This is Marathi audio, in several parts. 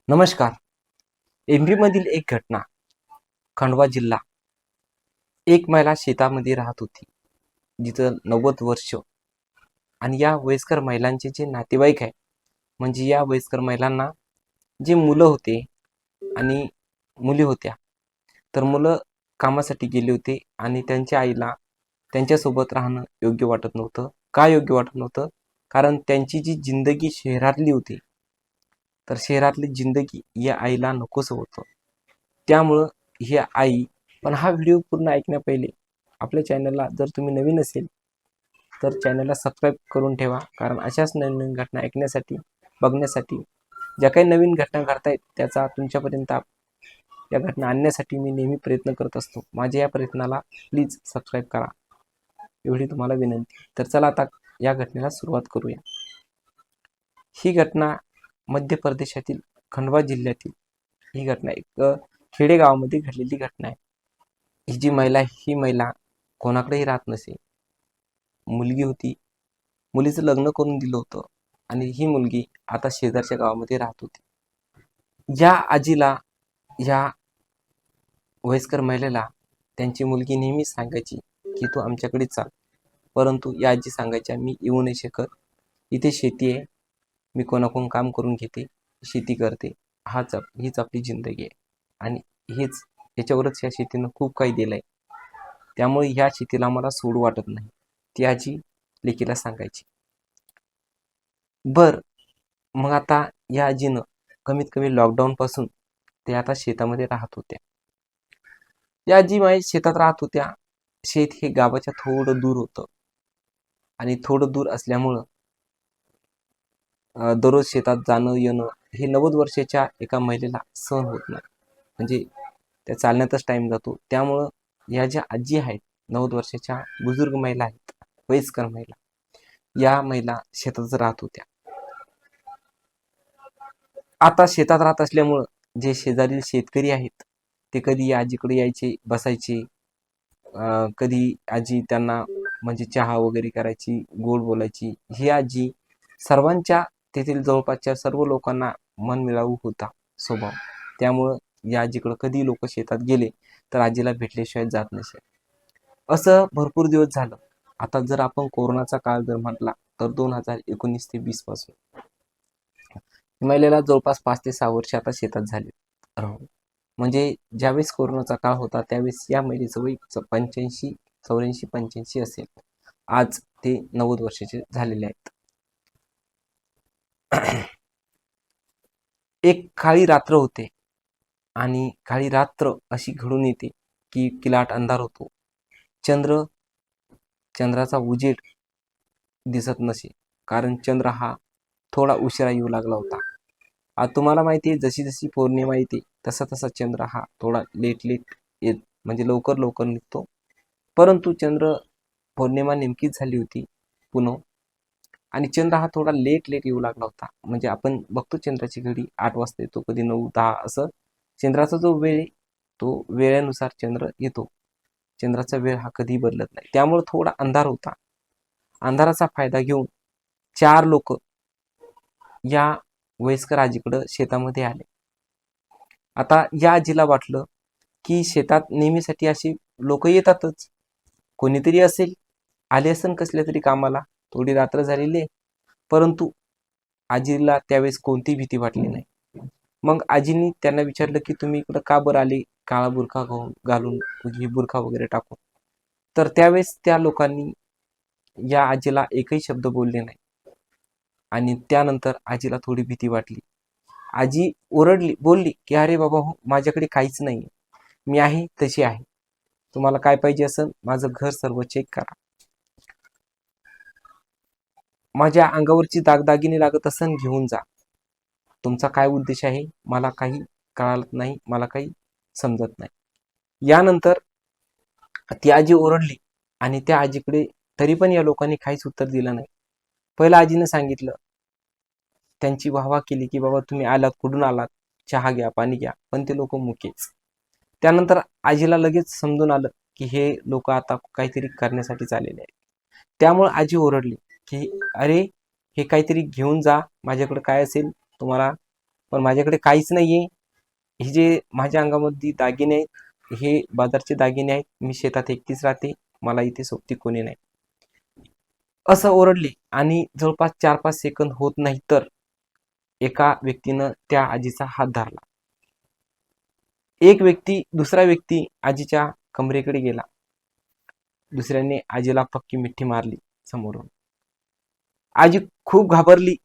नमस्कार. एमपी मधील एक घटना. खंडवा जिल्हा. एक महिला शेतामध्ये राहत होती, जिथं 90 वर्ष. आणि या वयस्कर महिलांचे जे नातेवाईक आहे, म्हणजे या वयस्कर महिलांना जे मुलं होते आणि मुली होत्या, तर मुलं कामासाठी गेले होते आणि त्यांच्या आईला त्यांच्यासोबत राहणं योग्य वाटत नव्हतं. का योग्य वाटत नव्हतं? कारण त्यांची जी जिंदगी शहरातली होती, तर शहरातली जिंदगी या आईला नकोसं होतं. त्यामुळं ही आई. पण हा व्हिडिओ पूर्ण ऐकण्या पहिले आपल्या चॅनलला जर तुम्ही नवीन असेल तर चॅनलला सबस्क्राईब करून ठेवा, कारण अशाच नवीन नवीन घटना ऐकण्यासाठी, बघण्यासाठी, ज्या काही नवीन घटना घडतायत त्याचा तुमच्यापर्यंत या घटना आणण्यासाठी मी नेहमी प्रयत्न करत असतो. माझ्या या प्रयत्नाला प्लीज सबस्क्राईब करा, एवढी तुम्हाला विनंती. तर चला आता या घटनेला सुरुवात करूया. ही घटना मध्य प्रदेशातील खंडवा जिल्ह्यातील ही घटना एक खेडेगावामध्ये घडलेली घटना आहे. ही जी महिला, ही महिला कोणाकडेही राहत नसे. मुलगी होती, मुलीचं लग्न करून दिलं होतं आणि ही मुलगी आता शेजारच्या गावामध्ये राहत होती. या आजीला, या वयस्कर महिलेला त्यांची मुलगी नेहमी सांगायची की तू आमच्याकडे चाल, परंतु या आजी सांगायच्या मी येऊ नाही शकत, इथे शेती आहे, मी कोणाकडून काम करून घेते, शेती करते, हीच आपली जिंदगी आहे आणि याच्यावरच या शेतीनं खूप काही दिलं आहे, त्यामुळे ह्या शेतीला मला सोडू वाटत नाही, ती आजी लेकीला सांगायची. मग आता या आजीनं कमीत कमी लॉकडाऊन पासून ते आता शेतामध्ये राहत होत्या. या आजी माझ्या शेतात राहत होत्या. शेत हे गावाच्या थोडं दूर होतं आणि थोडं दूर असल्यामुळं दररोज शेतात जाणं येणं हे 90 वर्षाच्या एका महिलेला सहन होत नाही, म्हणजे त्या चालण्यातच टाइम जातो. त्यामुळं या ज्या आजी आहेत, 90 वर्षाच्या बुजुर्ग महिला आहेत, वयस्कर महिला, या महिला शेतातच राहत होत्या. आता शेतात राहत असल्यामुळं जे शेजारील शेतकरी आहेत ते कधी या आजीकडे यायचे, बसायचे. कधी आजी त्यांना म्हणजे चहा वगैरे करायची, गोड बोलायची. ही आजी सर्वांच्या, तेथील जवळपासच्या सर्व लोकांना मनमिळावू होता स्वभाव. त्यामुळं या आजीकडं कधी लोक शेतात गेले तर आजीला भेटल्याशिवाय जात नसे. असं भरपूर दिवस झालं. आता जर आपण कोरोनाचा काळ जर म्हटला तर 2019 ते 20 पासून महिलेला जवळपास 5 ते 6 वर्ष आता शेतात झाले राहून. म्हणजे ज्यावेळेस कोरोनाचा काळ होता त्यावेळेस या महिलेचं वय 85, 84, 85 असेल. आज ते 90 वर्षाचे झालेले आहेत. एक काळी रात्र होते आणि काळी रात्र अशी घडून येते की किलाट अंधार होतो. चंद्राचा उजेड दिसत नसे, कारण चंद्र हा थोडा उशिरा येऊ लागला होता. आज तुम्हाला माहिती आहे, जशी जशी पौर्णिमा येते तसा तसा चंद्र हा थोडा लेट येत, म्हणजे लवकर लवकर निघतो. परंतु पौर्णिमा नेमकीच झाली होती पुन्हा, आणि चंद्र हा थोडा लेट येऊ लागला होता. म्हणजे आपण बघतो चंद्राची घडी 8 वाजता येतो, कधी 9, 10 असं. चंद्राचा जो वेळ तो वेळेनुसार चंद्र येतो. चंद्राचा वेळ हा कधी बदलत नाही. त्यामुळे थोडा अंधार होता. अंधाराचा फायदा घेऊन 4 लोक या वयस्कर आजीकडं शेतामध्ये आले. आता या आजीला वाटलं की शेतात नेहमीसाठी अशी लोक येतातच, कोणीतरी असेल, आले असेल कसल्या तरी कामाला, थोडी रात्र झालेली आहे. परंतु आजीला त्यावेळेस कोणती भीती वाटली नाही. मग आजीनी त्यांना विचारलं की तुम्ही इकडं का बरं आले, काळा बुरखा घालून, ही बुरखा वगैरे टाकून. तर त्यावेळेस त्या लोकांनी या आजीला एकही शब्द बोलले नाही. आणि त्यानंतर आजीला थोडी भीती वाटली. आजी बोलली की अरे बाबा हो, माझ्याकडे काहीच नाही, मी आहे तशी आहे, तुम्हाला काय पाहिजे असेल माझं घर सर्व चेक करा, माझ्या अंगावरची दागदागिने लागत असेल घेऊन जा, तुमचा काय उद्देश आहे मला काही कळत नाही, मला काही समजत नाही. यानंतर ती आजी ओरडली आणि त्या आजीकडे तरी पण या लोकांनी काहीच उत्तर दिलं नाही. पहिला आजीने सांगितलं, त्यांची वाहवा केली की बाबा तुम्ही आलात, कुठून आलात, चहा घ्या, पाणी घ्या, पण ते लोक मुकेच. त्यानंतर आजीला लगेच समजून आलं की हे लोक आता काहीतरी करण्यासाठी आलेले आहेत. त्यामुळे आजी ओरडली की अरे हे काहीतरी घेऊन जा, माझ्याकडे काय असेल तुम्हाला पण माझ्याकडे काहीच नाहीये. हे जे माझ्या अंगामध्ये दागिने आहेत हे बाजारचे दागिने आहेत. मी शेतात एकटीच राहते, मला इथे सोबती कोणी नाही, असं ओरडली. आणि जवळपास 4-5 सेकंद होत नाही तर एका व्यक्तीनं त्या आजीचा हात धरला. दुसरा व्यक्ती आजीच्या कमरेकडे गेला. दुसऱ्याने आजीला पक्की मिठी मारली समोरून. आजी खूप घाबरली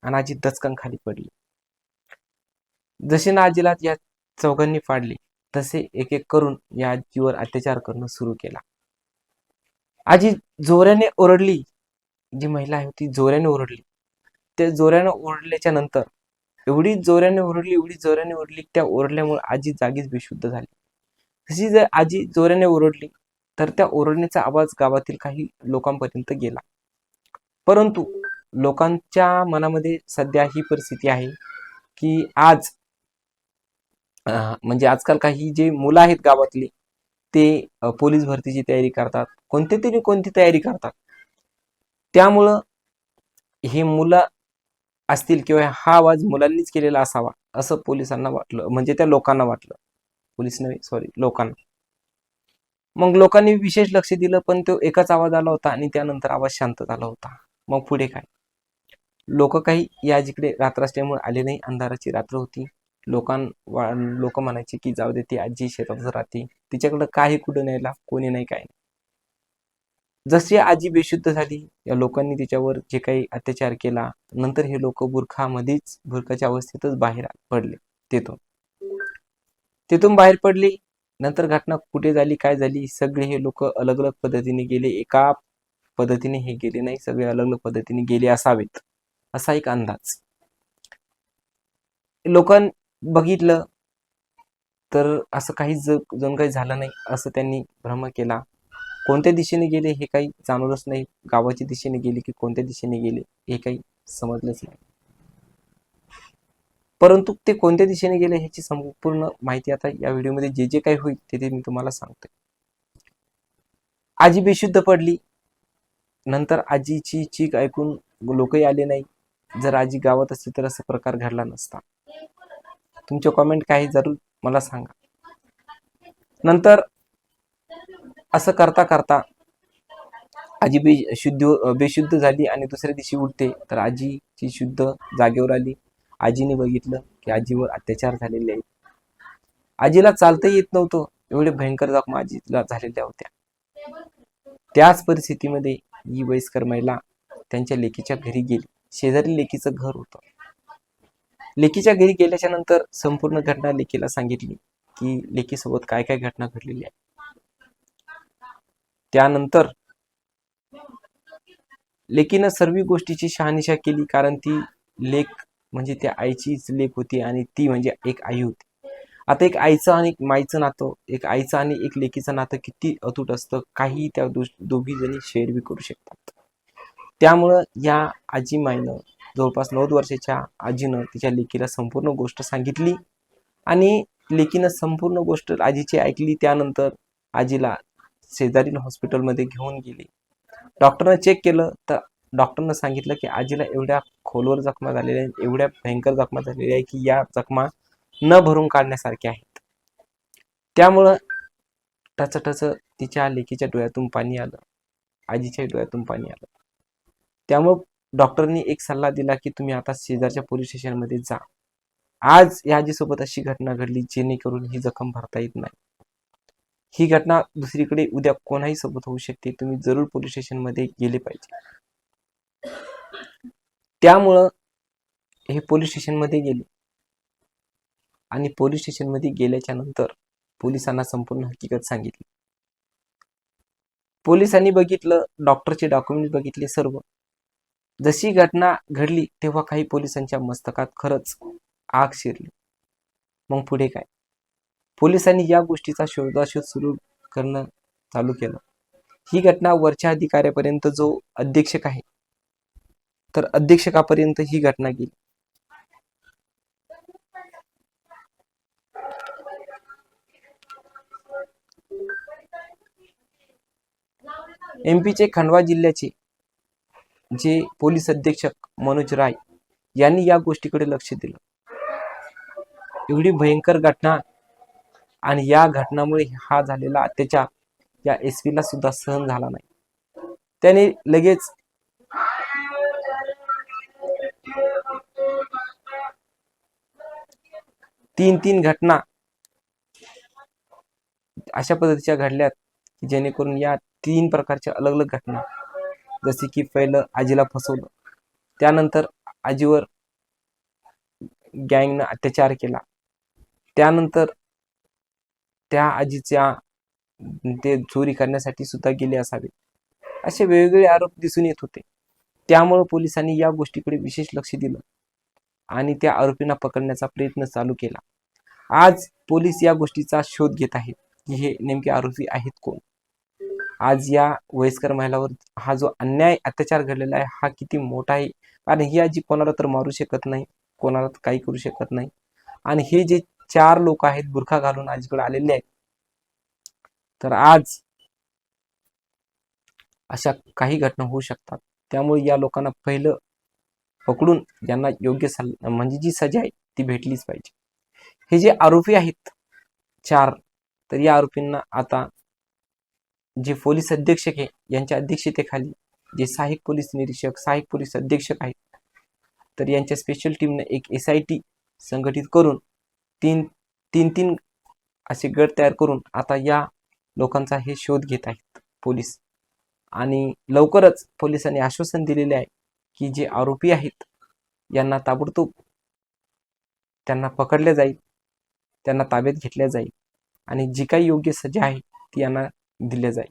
आणि आजी दचकन खाली पडली. जसे ना आजीला या चौघांनी फाडले तसे एक एक करून या आजीवर अत्याचार करणं सुरू केला. आजी जोराने ओरडली. जी महिला होती जोराने ओरडली. त्या जोराने ओरडल्याच्या नंतर एवढी जोराने ओरडली, त्या ओरडल्यामुळे आजी जागीच बेशुद्ध झाली. तशी जर आजी जोराने ओरडली तर त्या ओरडण्याचा आवाज गावातील काही लोकांपर्यंत गेला. परंतु लोकांच्या मनामध्ये सध्या ही परिस्थिती आहे की आज म्हणजे आजकाल काही जे मुलं आहेत गावातली ते पोलीस भरतीची तयारी करतात, कोणती तयारी करतात. त्यामुळं हे मुलं असतील किंवा हा आवाज मुलांनीच केलेला असावा असं पोलिसांना वाटलं, म्हणजे त्या लोकांना वाटलं. पोलीस नव्हे, सॉरी, लोकांना. मग लोकांनी विशेष लक्ष दिलं, पण तो एकाच आवाज आला होता आणि त्यानंतर आवाज शांत झाला होता. मग पुढे काय? लोक काही या जिकडे रात्र असल्यामुळे आले नाही. अंधाराची रात्र होती. लोक म्हणायचे की जाऊ दे, ती आजी शेतातच राहते, तिच्याकडे काही कुठं न्यायला कोणी नाही, काय नाही. जशी आजी बेशुद्ध झाली, या लोकांनी तिच्यावर जे काही अत्याचार केला, नंतर हे लोक बुरखाच्या अवस्थेतच बाहेर पडले. तिथून बाहेर पडली. नंतर घटना कुठे झाली, काय झाली, सगळे हे लोक अलग अलग पद्धतीने गेले. एका पद्धतीने हे गेले नाही, सगळे अलग अलग पद्धतीने गेले असावेत असा एक अंदाज. लोकांनी बघितलं तर असं काही जण काही झालं नाही असं त्यांनी भ्रम केला. कोणत्या दिशेने गेले हे काही जाणवलंच नाही. गावाच्या दिशेने गेले की कोणत्या दिशेने गेले हे काही समजलंच नाही. परंतु ते कोणत्या दिशेने गेले ह्याची संपूर्ण माहिती आता या व्हिडिओमध्ये जे जे काही होईल ते मी तुम्हाला सांगतोय. आजी बेशुद्ध पडली. नंतर आजीची चीख ऐकून लोकही आले नाही. जर आजी गावात असती तर असा प्रकार घडला नसता. तुमचे कॉमेंट काही जरूर मला सांगा. नंतर असं करता करता आजी बेशुद्ध झाली आणि दुसऱ्या दिवशी उठते तर आजीची शुद्ध जागेवर आली. आजीने बघितलं की आजीवर अत्याचार झालेले आहेत. आजीला चालता येत नव्हतं, एवढे भयंकर जखमा आजीला झालेल्या होत्या. त्याच परिस्थितीमध्ये ही वयस्कर महिला त्यांच्या लेकीच्या घरी गेली. शेजारी लेकीचं घर होतं. लेकीच्या घरी गेल्याच्या नंतर संपूर्ण घटना लेकीला सांगितली की लेकीसोबत काय काय घटना घडलेली आहे. त्यानंतर लेकीनं सर्व गोष्टीची शहानिशा केली, कारण ती लेक म्हणजे त्या आईचीच लेक होती आणि ती म्हणजे एक आई होती. आता एक आईचं आणि माईचं नातं, एक आईचं आणि एक लेकीचं नातं किती अतूट असतं, काही त्या दोघी जणी शेअर बी करू शकतात. त्यामुळं या आजी माईनं, जवळपास 90 वर्षाच्या आजीनं तिच्या लेकीला संपूर्ण गोष्ट सांगितली आणि लेकीनं संपूर्ण गोष्ट आजीची ऐकली. त्यानंतर आजीला शेजारील हॉस्पिटलमध्ये घेऊन गेले. डॉक्टरनं चेक केलं तर डॉक्टरनं सांगितलं की आजीला एवढ्या खोलवर जखमा झालेल्या आहेत, एवढ्या भयंकर जखमा झालेल्या आहेत की या जखमा न भरून काढण्यासारख्या आहेत. त्यामुळं टचटच तिच्या लेकीच्या डोळ्यातून पाणी आलं, आजीच्या डोळ्यातून पाणी आलं. त्यामुळं डॉक्टरनी एक सल्ला दिला की तुम्ही आता शेजारच्या पोलीस स्टेशनमध्ये जा. आज या आजीसोबत अशी घटना घडली जेणेकरून ही जखम भरता येत नाही. ही घटना दुसरीकडे उद्या कोणाही सोबत होऊ शकते. तुम्ही जरूर पोलीस स्टेशनमध्ये गेले पाहिजे. त्यामुळं हे पोलीस स्टेशनमध्ये गेले आणि पोलीस स्टेशनमध्ये गेल्याच्या नंतर पोलिसांना संपूर्ण हकीकत सांगितली. पोलिसांनी बघितलं, डॉक्टरचे डॉक्युमेंट बघितले सर्व. जशी घटना घडली तेव्हा काही पोलिसांच्या मस्तकात खरंच आग शिरली. मग पुढे काय? पोलिसांनी या गोष्टीचा शोधाशोध सुरू करणं चालू केलं. ही घटना वरच्या अधिकाऱ्यापर्यंत, जो अधीक्षक आहे तर अधीक्षकापर्यंत ही घटना गेली. एमपीचे खंडवा जिल्ह्याचे जे पोलीस अधीक्षक मनोज राय यांनी या गोष्टीकडे लक्ष दिलं. एवढी भयंकर घटना आणि या घटनामुळे हा झालेला अत्याचार या एसपी ला सुद्धा सहन झाला नाही. त्याने लगेच तीन घटना अशा पद्धतीच्या घडल्यात की जेणेकरून या 3 प्रकारच्या अलग अलग घटना, जसे की पहिलं आजीला फसवलं, त्यानंतर आजीवर गँगनं अत्याचार केला, त्यानंतर त्या आजीच्या ते चोरी करण्यासाठी सुद्धा गेले असावे, असे वेगवेगळे आरोप दिसून येत होते. त्यामुळे पोलिसांनी या गोष्टीकडे विशेष लक्ष दिलं आणि त्या आरोपींना पकडण्याचा प्रयत्न चालू केला. आज पोलीस या गोष्टीचा शोध घेत आहेत की हे नेमके आरोपी आहेत कोण. आज या वयस्कर महिलावर हा जो अन्याय अत्याचार घडलेला आहे हा किती मोठा आहे. कारण ही आजी कोणाला तर मारू शकत नाही, कोणाला काही करू शकत नाही. आणि हे जे 4 लोक आहेत बुरखा घालून आजीकडे आलेले आहेत, तर आज अशा काही घटना होऊ शकतात. त्यामुळे या लोकांना पहिलं पकडून यांना योग्य म्हणजे जी सजा आहे ती भेटलीच पाहिजे. हे जे आरोपी आहेत 4, तर या आरोपींना आता जे पोलीस अधीक्षक आहे यांच्या अध्यक्षतेखाली जे सहाय्यक पोलीस निरीक्षक, सहाय्यक पोलीस अधीक्षक आहेत, तर यांच्या स्पेशल टीमने एक SIT संघटित करून तीन असे गट तयार करून आता या लोकांचा हे शोध घेत आहेत पोलीस. आणि लवकरच पोलिसांनी आश्वासन दिलेले आहे की जे आरोपी आहेत यांना ताबडतोब त्यांना पकडले जाईल, त्यांना ताब्यात घेतल्या जाईल आणि जी काही योग्य सजा आहे ती यांना दिल्या जाईल.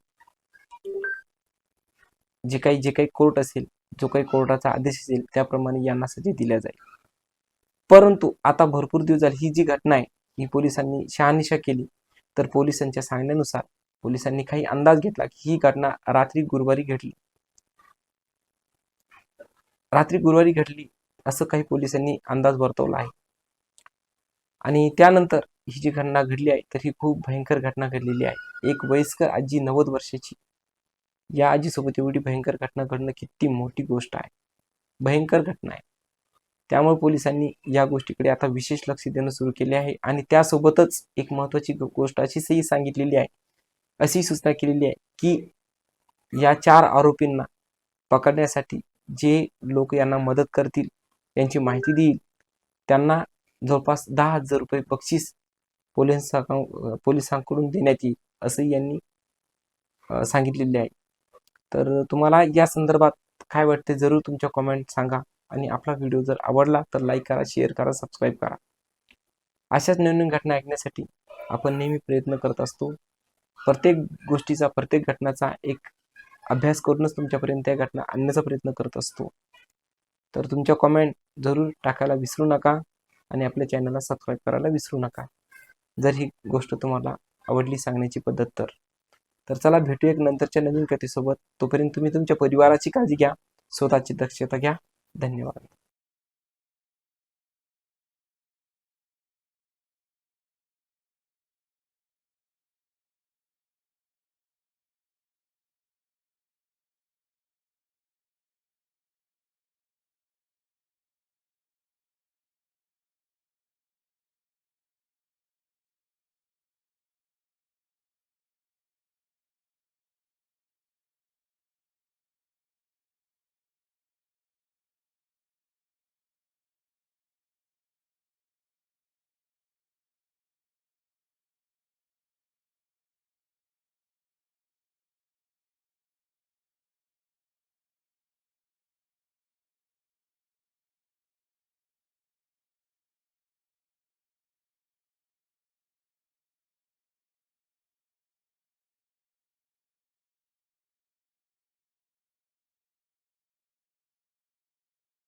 जे काही कोर्ट असेल, जो काही कोर्टाचा आदेश असेल त्याप्रमाणे यांना सजा दिल्या जाईल. परंतु आता भरपूर दिवस झाले ही जी घटना आहे ही पोलिसांनी शहानिशा केली, तर पोलिसांच्या सांगण्यानुसार पोलिसांनी काही अंदाज घेतला की ही घटना रात्री गुरुवारी घडली असं काही पोलिसांनी अंदाज वर्तवला आहे. आणि त्यानंतर ही जी घटना घडली आहे तर ही खूप भयंकर घटना घडलेली आहे. एक वयस्कर आजी 90 वर्षाची, या आजीसोबत एवढी भयंकर घटना घडणं किती मोठी गोष्ट आहे, भयंकर घटना आहे. त्यामुळे पोलिसांनी या गोष्टीकडे आता विशेष लक्ष देणं सुरू केले आहे. आणि त्यासोबतच एक महत्त्वाची गोष्ट अशी सांगितलेली आहे, अशी सूचना केलेली आहे की या 4 आरोपींना पकडण्यासाठी जे लोक यांना मदत करतील, यांची माहिती देईल, त्यांना जवळपास 10,000 रुपये बक्षीस पोलिसांकडून देण्यात येईल असंही यांनी सांगितलेले आहे. तर तुम्हाला या संदर्भात काय वाटते जरूर तुमच्या कमेंट सांगा. आणि आपला व्हिडिओ जर आवडला तर लाईक करा, शेअर करा, सबस्क्राईब करा. अशाच नवीन घटना ऐकण्यासाठी आपण नेहमी प्रयत्न करत असतो. प्रत्येक गोष्टीचा, प्रत्येक घटनाचा एक अभ्यास करूनच तुमच्यापर्यंत त्या घटना आणण्याचा प्रयत्न करत असतो. तर तुमच्या कमेंट जरूर टाकायला विसरू नका आणि आपल्या चॅनलला सबस्क्राईब करायला विसरू नका, जर ही गोष्ट तुम्हाला आवडली सांगण्याची पद्धत तर चला भेटूया एक नंतरच्या नवीन कथेसोबत. तोपर्यंत तुम्ही तुमच्या परिवाराची काळजी घ्या, स्वतःची दक्षता घ्या. धन्यवाद.